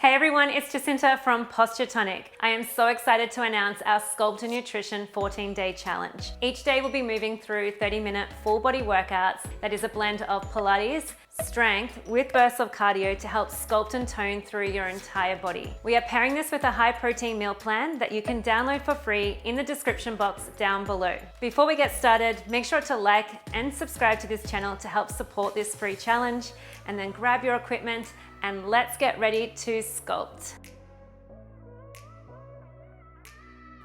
Hey everyone, it's Jacinta from Posture Tonic. I am so excited to announce our SCULPT Nutrition 14-day challenge. Each day we'll be moving through 30-minute full body workouts that is a blend of Pilates, strength with bursts of cardio to help sculpt and tone through your entire body. We are pairing this with a high protein meal plan that you can download for free in the description box down below. Before we get started, make sure to like and subscribe to this channel to help support this free challenge, and then grab your equipment and let's get ready to sculpt.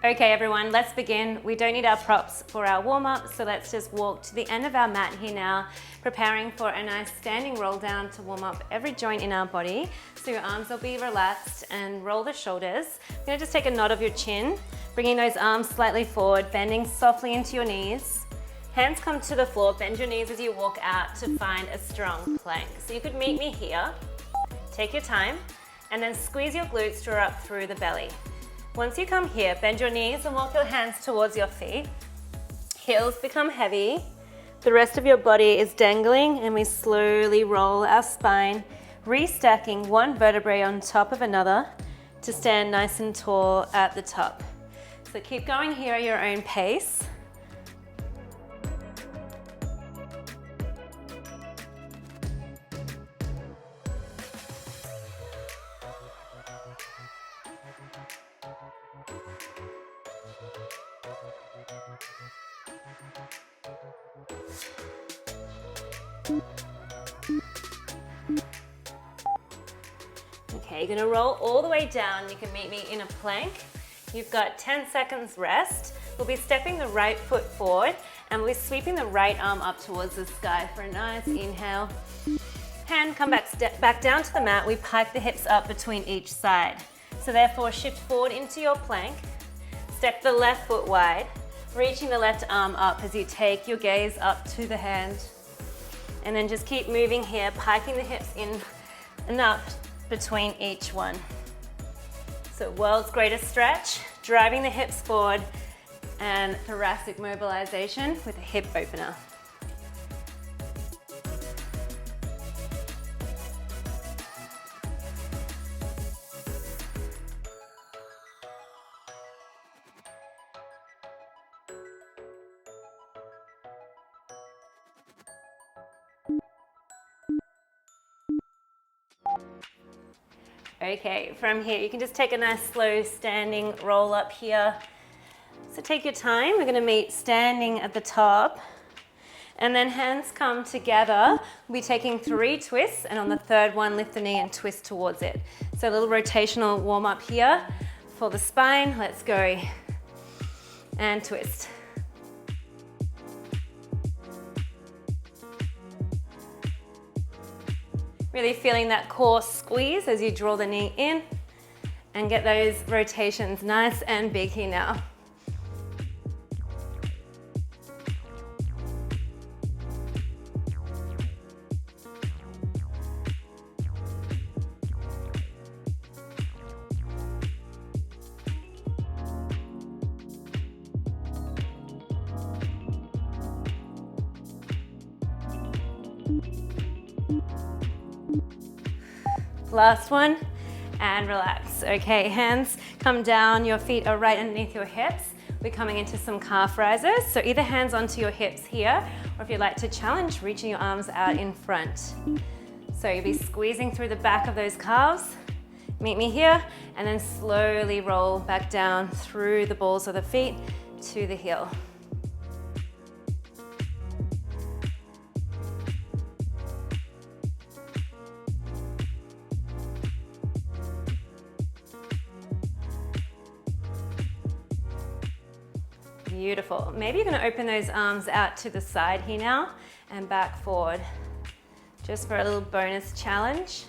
Okay everyone, let's begin. We don't need our props for our warm-up, so let's just walk to the end of our mat here now, preparing for a nice standing roll down to warm up every joint in our body. So your arms will be relaxed and roll the shoulders. You're gonna just take a nod of your chin, bringing those arms slightly forward, bending softly into your knees. Hands come to the floor, bend your knees as you walk out to find a strong plank. So you could meet me here. Take your time and then squeeze your glutes, draw up through the belly. Once you come here, bend your knees and walk your hands towards your feet. Heels become heavy. The rest of your body is dangling and we slowly roll our spine, restacking one vertebrae on top of another to stand nice and tall at the top. So keep going here at your own pace. Okay, you're gonna roll all the way down. You can meet me in a plank. You've got 10 seconds rest. We'll be stepping the right foot forward and we're sweeping the right arm up towards the sky for a nice inhale. Hand come back down to the mat. We pike the hips up between each side. So therefore shift forward into your plank. Step the left foot wide, reaching the left arm up as you take your gaze up to the hand. And then just keep moving here, piking the hips in and up between each one. So world's greatest stretch, driving the hips forward and thoracic mobilization with a hip opener. Okay, from here, you can just take a nice slow standing roll up here. So take your time. We're gonna meet standing at the top and then hands come together. We'll be taking 3 twists, and on the third one, lift the knee and twist towards it. So a little rotational warm up here for the spine. Let's go and twist. Really feeling that core squeeze as you draw the knee in and get those rotations nice and big here now. Last one, and relax. Okay, hands come down, your feet are right underneath your hips. We're coming into some calf rises, so either hands onto your hips here, or if you'd like to challenge, reaching your arms out in front. So you'll be squeezing through the back of those calves. Meet me here, and then slowly roll back down through the balls of the feet to the heel. Beautiful. Maybe you're going to open those arms out to the side here now and back forward, just for a little bonus challenge.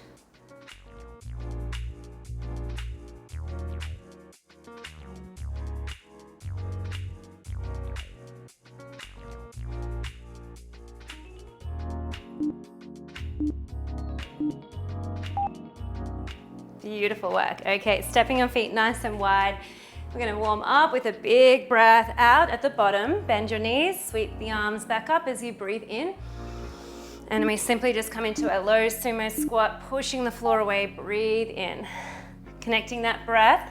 Beautiful work. Okay, stepping your feet nice and wide. We're going to warm up with a big breath out at the bottom. Bend your knees, sweep the arms back up as you breathe in. And we simply just come into a low sumo squat, pushing the floor away, breathe in. Connecting that breath.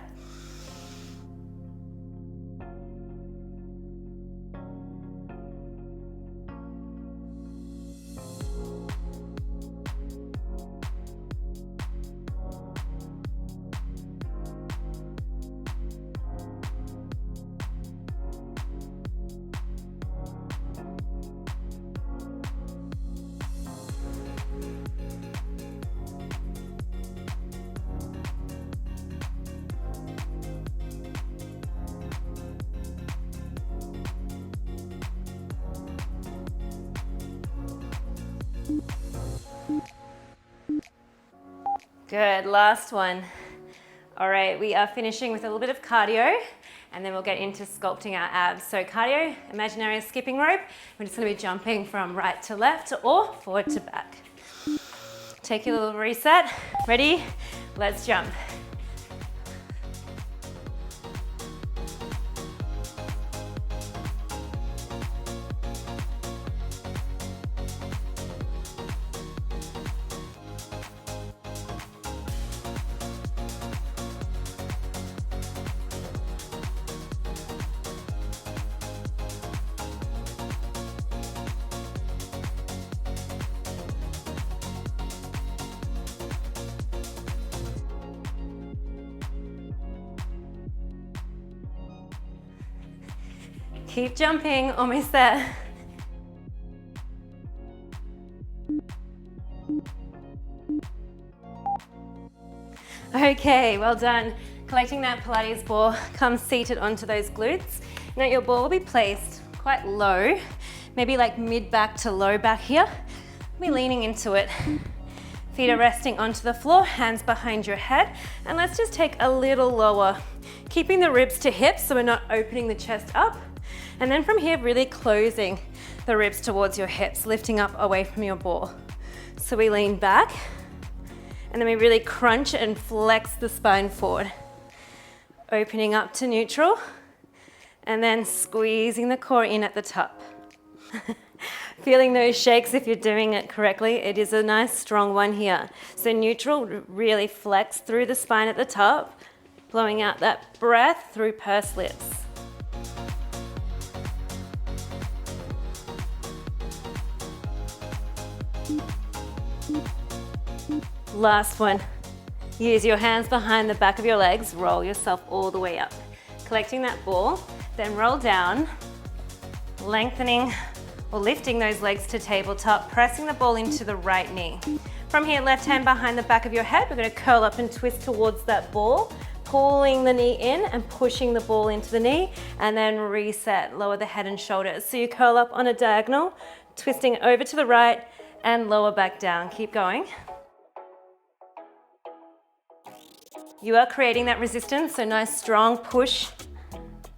Good, last one. All right, we are finishing with a little bit of cardio and then we'll get into sculpting our abs. So cardio, imaginary skipping rope. We're just gonna be jumping from right to left or forward to back. Take your little reset. Ready? Let's jump. Keep jumping, almost there. Okay, well done. Collecting that Pilates ball, come seated onto those glutes. Now your ball will be placed quite low, maybe like mid back to low back here. Be leaning into it. Feet are resting onto the floor, hands behind your head. And let's just take a little lower, keeping the ribs to hips so we're not opening the chest up. And then from here, really closing the ribs towards your hips, lifting up away from your ball. So we lean back, and then we really crunch and flex the spine forward. Opening up to neutral, and then squeezing the core in at the top. Feeling those shakes if you're doing it correctly. It is a nice strong one here. So neutral, really flex through the spine at the top, blowing out that breath through pursed lips. Last one. Use your hands behind the back of your legs, roll yourself all the way up. Collecting that ball, then roll down, lengthening or lifting those legs to tabletop, pressing the ball into the right knee. From here, left hand behind the back of your head, we're gonna curl up and twist towards that ball, pulling the knee in and pushing the ball into the knee, and then reset, lower the head and shoulders. So you curl up on a diagonal, twisting over to the right and lower back down. Keep going. You are creating that resistance, so nice strong push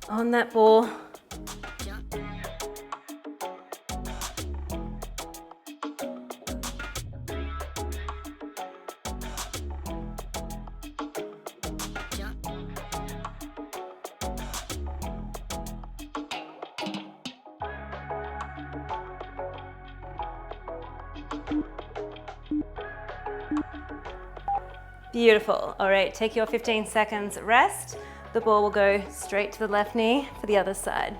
on that ball. Beautiful. All right, take your 15 seconds rest. The ball will go straight to the left knee for the other side.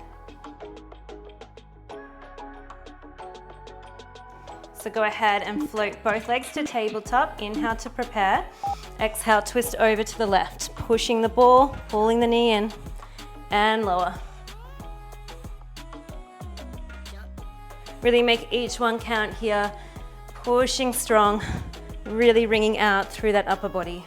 So go ahead and float both legs to tabletop. Inhale to prepare. Exhale, twist over to the left. Pushing the ball, pulling the knee in, and lower. Really make each one count here. Pushing strong. Really ringing out through that upper body.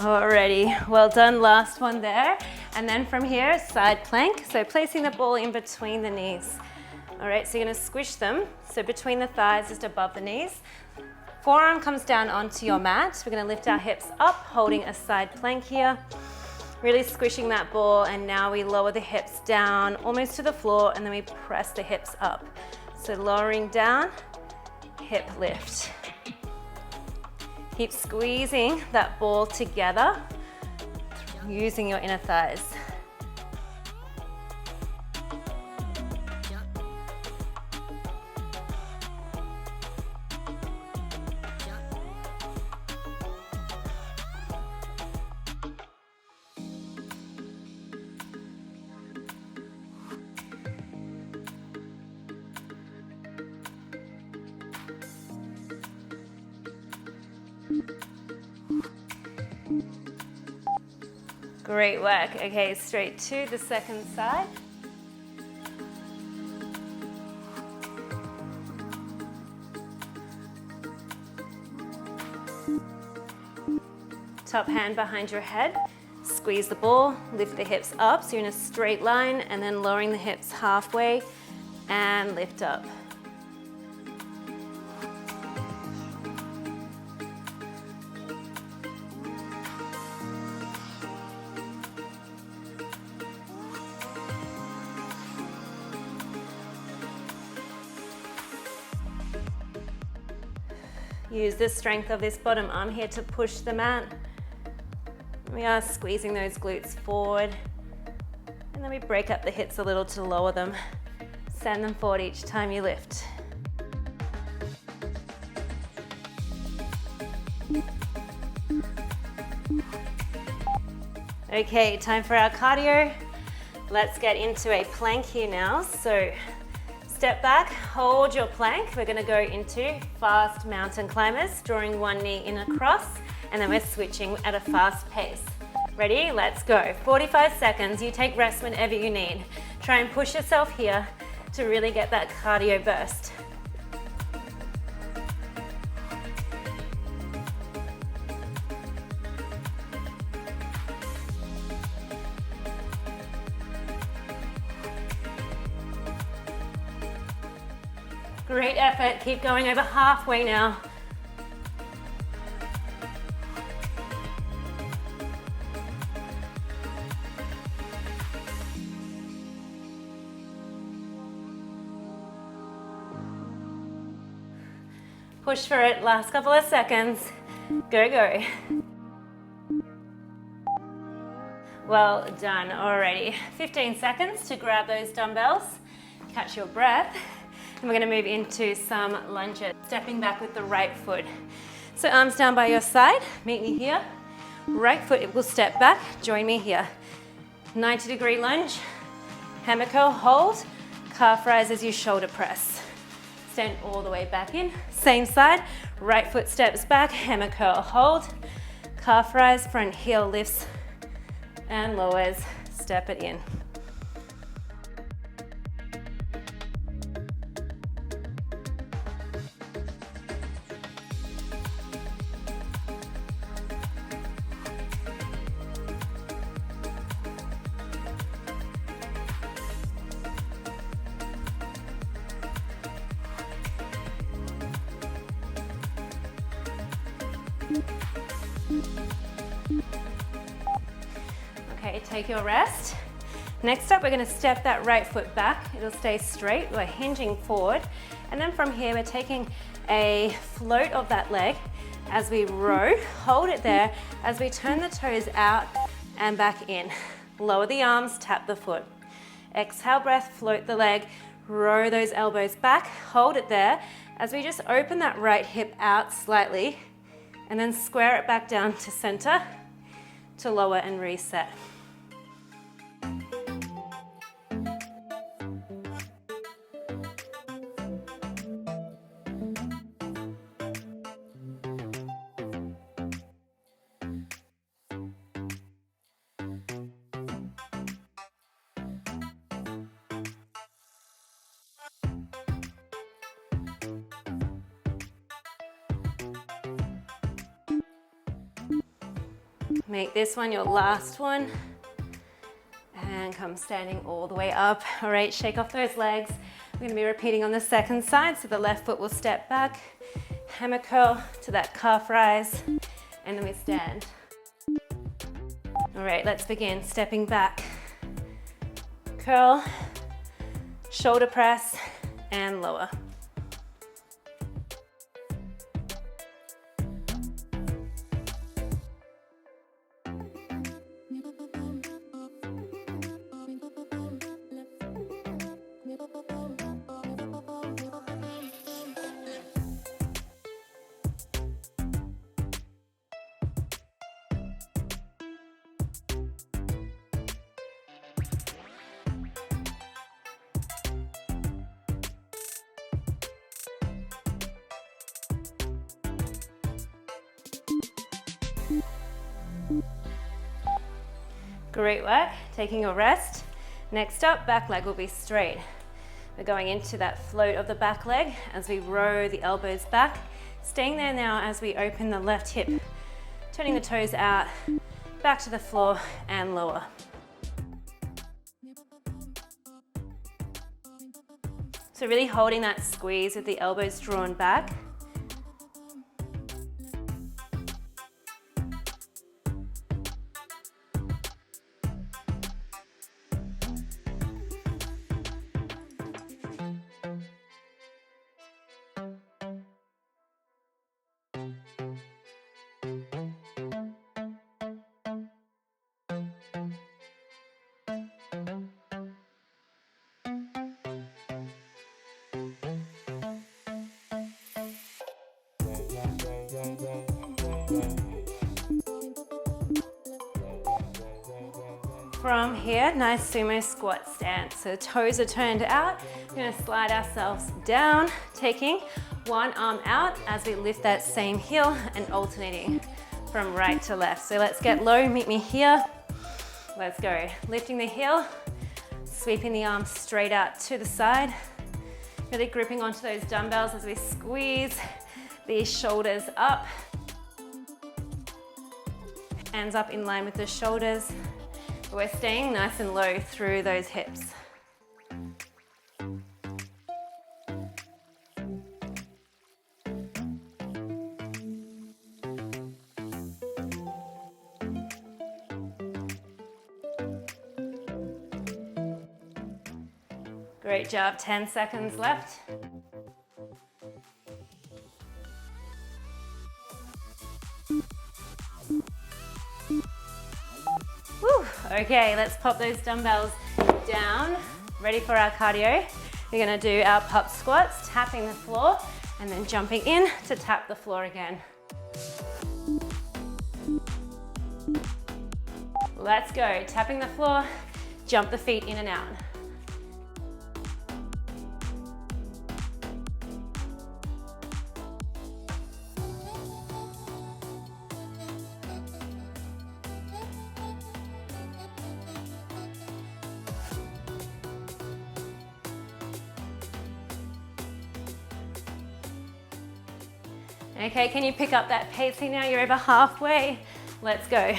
Alrighty, well done, last one there. And then from here, side plank. So placing the ball in between the knees. All right, so you're gonna squish them. So between the thighs, just above the knees. Forearm comes down onto your mat. We're gonna lift our hips up, holding a side plank here. Really squishing that ball, and now we lower the hips down almost to the floor, and then we press the hips up. So lowering down, hip lift. Keep squeezing that ball together using your inner thighs. Great work. Okay, straight to the second side. Top hand behind your head. Squeeze the ball, lift the hips up so you're in a straight line, and then lowering the hips halfway and lift up. Use the strength of this bottom arm here to push the mat. We are squeezing those glutes forward, and then we break up the hips a little to lower them. Send them forward each time you lift. Okay, time for our cardio. Let's get into a plank here now. So step back, hold your plank. We're gonna go into fast mountain climbers, drawing one knee in across, and then we're switching at a fast pace. Ready? Let's go. 45 seconds. You take rest whenever you need. Try and push yourself here to really get that cardio burst. Great effort. Keep going, over halfway now. Push for it, last couple of seconds. Go, go. Well done, alrighty. 15 seconds to grab those dumbbells, catch your breath, and we're gonna move into some lunges. Stepping back with the right foot. So arms down by your side, meet me here. Right foot will step back, join me here. 90-degree lunge, hammer curl, hold, calf rise as you shoulder press. Stand all the way back in. Same side, right foot steps back, hammer curl, hold, calf rise, front heel lifts and lowers, step it in. Okay, take your rest. Next up, we're going to step that right foot back. It'll stay straight. We're hinging forward. And then from here, we're taking a float of that leg as we row. Hold it there as we turn the toes out and back in. Lower the arms, tap the foot. Exhale, breath, float the leg, row those elbows back. Hold it there as we just open that right hip out slightly and then square it back down to center to lower and reset. Make this one your last one. And come standing all the way up. All right, shake off those legs. We're gonna be repeating on the second side. So the left foot will step back, hammer curl to that calf rise, and then we stand. All right, let's begin. Stepping back, curl, shoulder press, and lower. Great work, taking a rest. Next up, back leg will be straight. We're going into that float of the back leg as we row the elbows back, staying there now as we open the left hip, turning the toes out, back to the floor and lower. So really holding that squeeze with the elbows drawn back. From here, nice sumo squat stance. So toes are turned out. We're going to slide ourselves down, taking one arm out as we lift that same heel and alternating from right to left. So let's get low, meet me here. Let's go. Lifting the heel, sweeping the arm straight out to the side. Really gripping onto those dumbbells as we squeeze these shoulders up. Hands up in line with the shoulders. We're staying nice and low through those hips. Great job, 10 seconds left. Woo. Okay, let's pop those dumbbells down. Ready for our cardio. We're gonna do our pop squats, tapping the floor, and then jumping in to tap the floor again. Let's go, tapping the floor, jump the feet in and out. Okay, can you pick up that pacing now? You're over halfway. Let's go.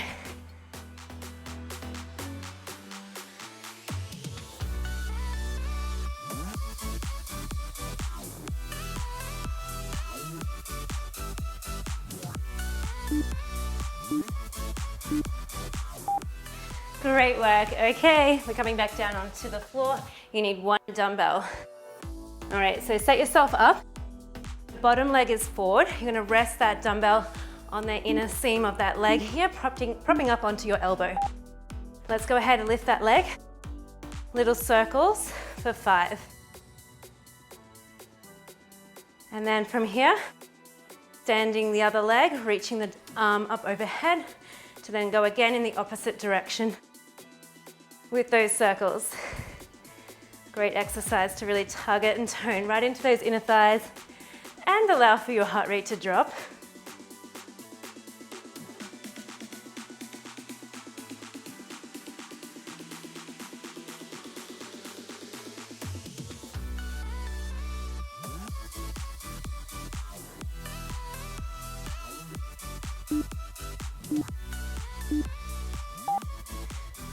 Great work. Okay, we're coming back down onto the floor. You need one dumbbell. All right, so set yourself up. Bottom leg is forward. You're gonna rest that dumbbell on the inner seam of that leg here, propping up onto your elbow. Let's go ahead and lift that leg. Little circles for 5. And then from here, standing the other leg, reaching the arm up overhead to then go again in the opposite direction with those circles. Great exercise to really target and tone right into those inner thighs and allow for your heart rate to drop.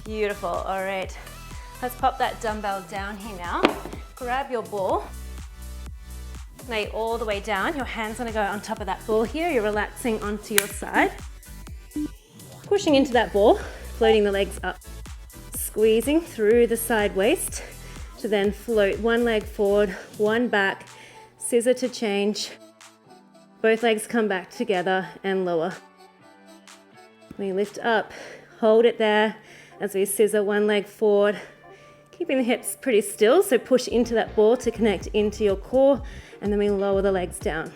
Beautiful, all right. Let's pop that dumbbell down here now. Grab your ball. Lay all the way down. Your hand's gonna go on top of that ball here. You're relaxing onto your side. Pushing into that ball. floating the legs up, squeezing through the side waist to then float one leg forward, one back, scissor to change. Both legs come back together and lower. We lift up, hold it there as we scissor one leg forward, keeping the hips pretty still, so push into that ball to connect into your core, and then we lower the legs down.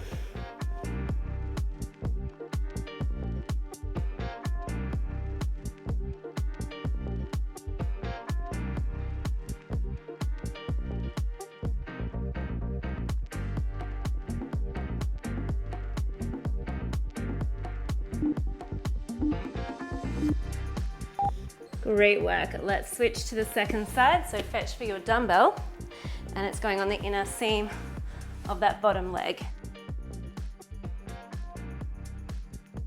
Great work. Let's switch to the second side. So fetch for your dumbbell, and it's going on the inner seam of that bottom leg.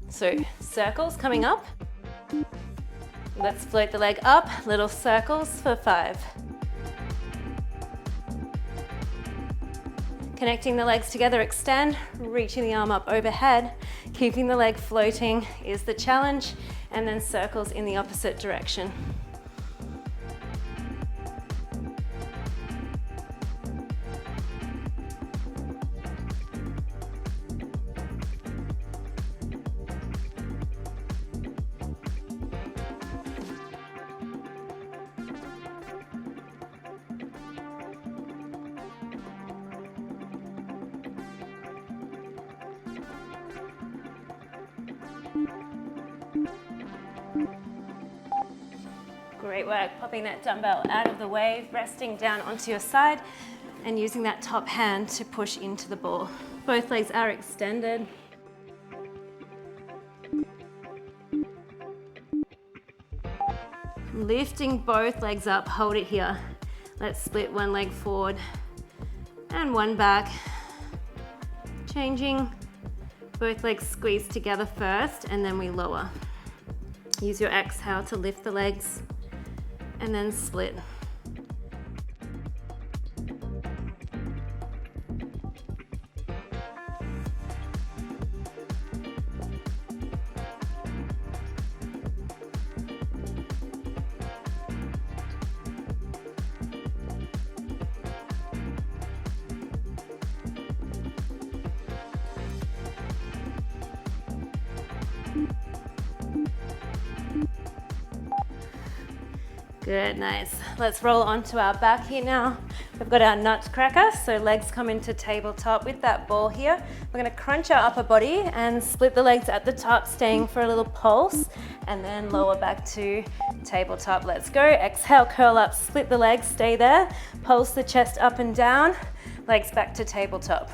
So circles coming up. Let's float the leg up, little circles for 5. Connecting the legs together, extend, reaching the arm up overhead. Keeping the leg floating is the challenge, and then circles in the opposite direction. Great work, popping that dumbbell out of the way, resting down onto your side, and using that top hand to push into the ball. Both legs are extended. Lifting both legs up, hold it here. Let's split one leg forward and one back. Changing, both legs squeeze together first, and then we lower. Use your exhale to lift the legs, and then split. Good, nice. Let's roll onto our back here now. We've got our nutcracker, so legs come into tabletop with that ball here. We're gonna crunch our upper body and split the legs at the top, staying for a little pulse, and then lower back to tabletop. Let's go. Exhale, curl up, split the legs, stay there. Pulse the chest up and down, legs back to tabletop.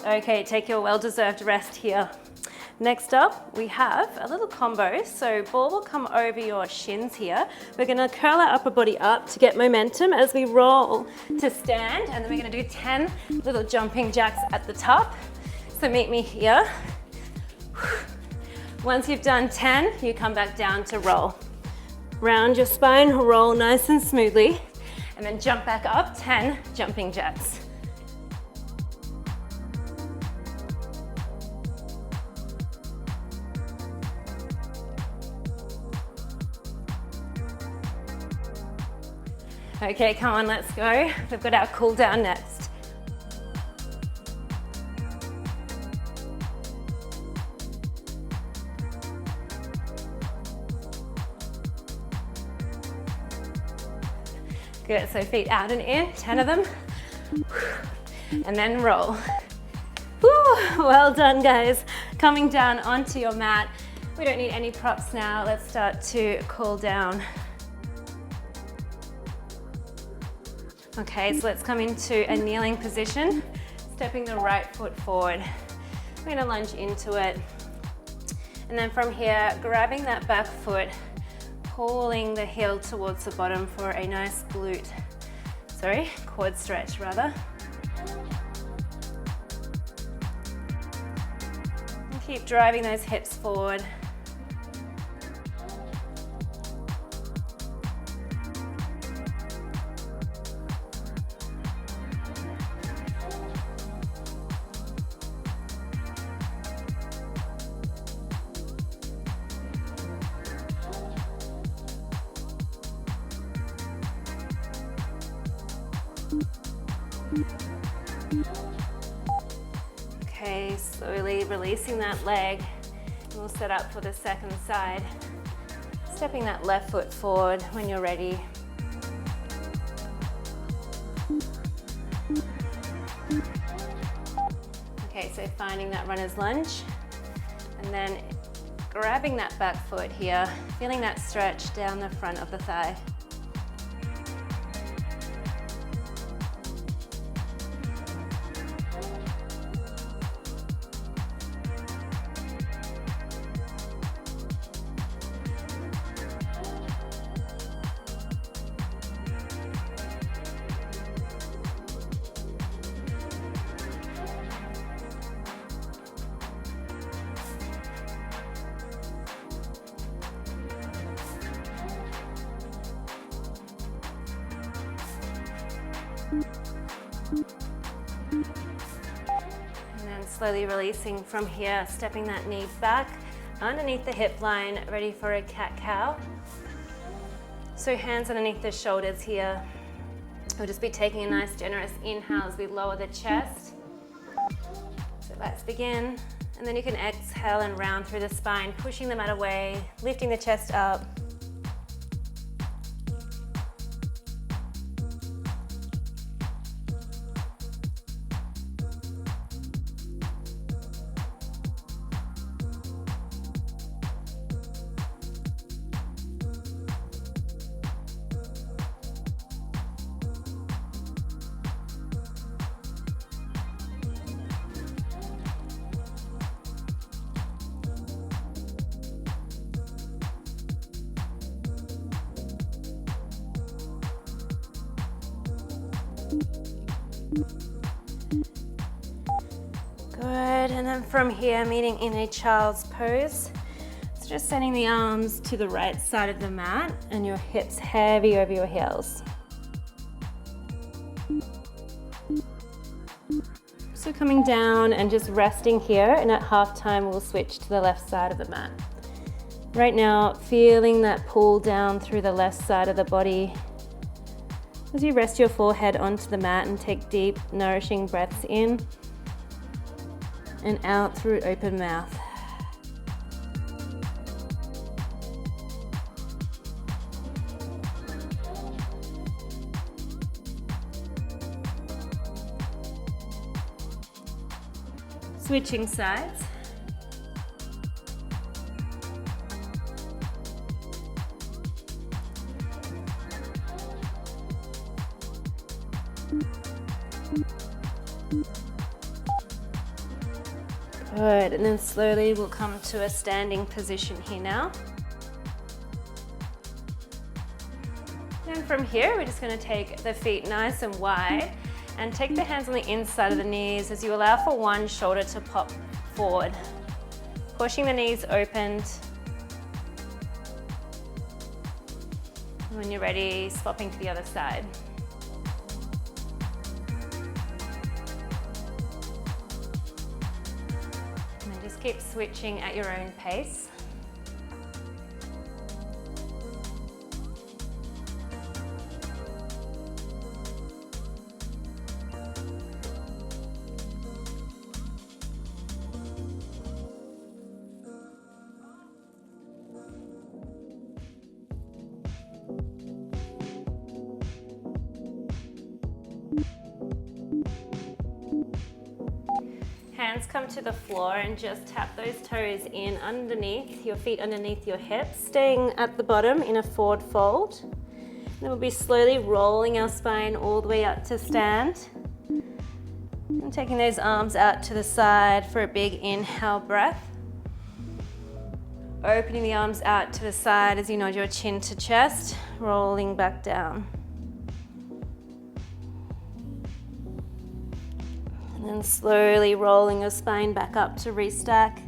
Okay, take your well-deserved rest here. Next up, we have a little combo. So ball will come over your shins here. We're gonna curl our upper body up to get momentum as we roll to stand, and then we're gonna do 10 little jumping jacks at the top. So meet me here. Once you've done 10, you come back down to roll. Round your spine, roll nice and smoothly, and then jump back up, 10 jumping jacks. Okay, come on, let's go. We've got our cool down next. Good, so feet out and in, 10 of them. And then roll. Woo, well done, guys. Coming down onto your mat. We don't need any props now. Let's start to cool down. Okay, so let's come into a kneeling position. Stepping the right foot forward. We're gonna lunge into it. And then from here, grabbing that back foot, pulling the heel towards the bottom for a nice quad stretch rather. And keep driving those hips forward. Okay, slowly releasing that leg. We'll set up for the second side. Stepping that left foot forward when you're ready. Okay, so finding that runner's lunge and then grabbing that back foot here, feeling that stretch down the front of the thigh. And then slowly releasing from here, stepping that knee back underneath the hip line, ready for a cat-cow. So hands underneath the shoulders here. We'll just be taking a nice generous inhale as we lower the chest. So let's begin. And then you can exhale and round through the spine, pushing the mat away, lifting the chest up. Good, and then from here, meeting in a child's pose. So just sending the arms to the right side of the mat and your hips heavy over your heels. So coming down and just resting here, and at half time we'll switch to the left side of the mat. Right now, feeling that pull down through the left side of the body as you rest your forehead onto the mat and take deep, nourishing breaths in and out through open mouth. Switching sides. Good, and then slowly we'll come to a standing position here now. And from here, we're just going to take the feet nice and wide and take the hands on the inside of the knees as you allow for one shoulder to pop forward. Pushing the knees opened. And when you're ready, swapping to the other side. Keep switching at your own pace. Hands come to the floor and just tap those toes in underneath, your feet underneath your hips, staying at the bottom in a forward fold. Then we'll be slowly rolling our spine all the way up to stand. And And taking those arms out to the side for a big inhale breath. Opening the arms out to the side as you nod your chin to chest, rolling back down. And then slowly rolling your spine back up to restack.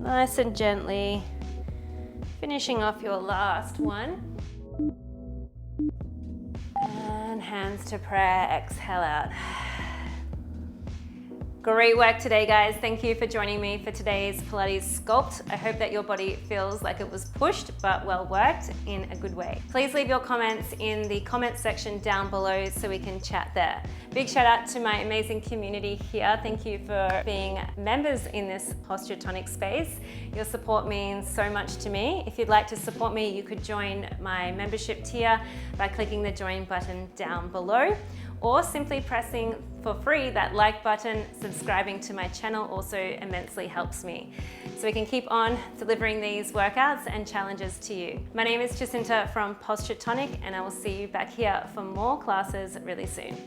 Nice and gently finishing off your last one. And hands to prayer, exhale out. Great work today, guys. Thank you for joining me for today's Pilates sculpt. I hope that your body feels like it was pushed but well worked in a good way. Please leave your comments in the comments section down below so we can chat there. Big shout out to my amazing community here. Thank you for being members in this Posture Tonic space. Your support means so much to me. If you'd like to support me, you could join my membership tier by clicking the join button down below, or simply pressing for free that like button. Subscribing to my channel also immensely helps me, so we can keep on delivering these workouts and challenges to you. My name is Jacinta from Posture Tonic, and I will see you back here for more classes really soon.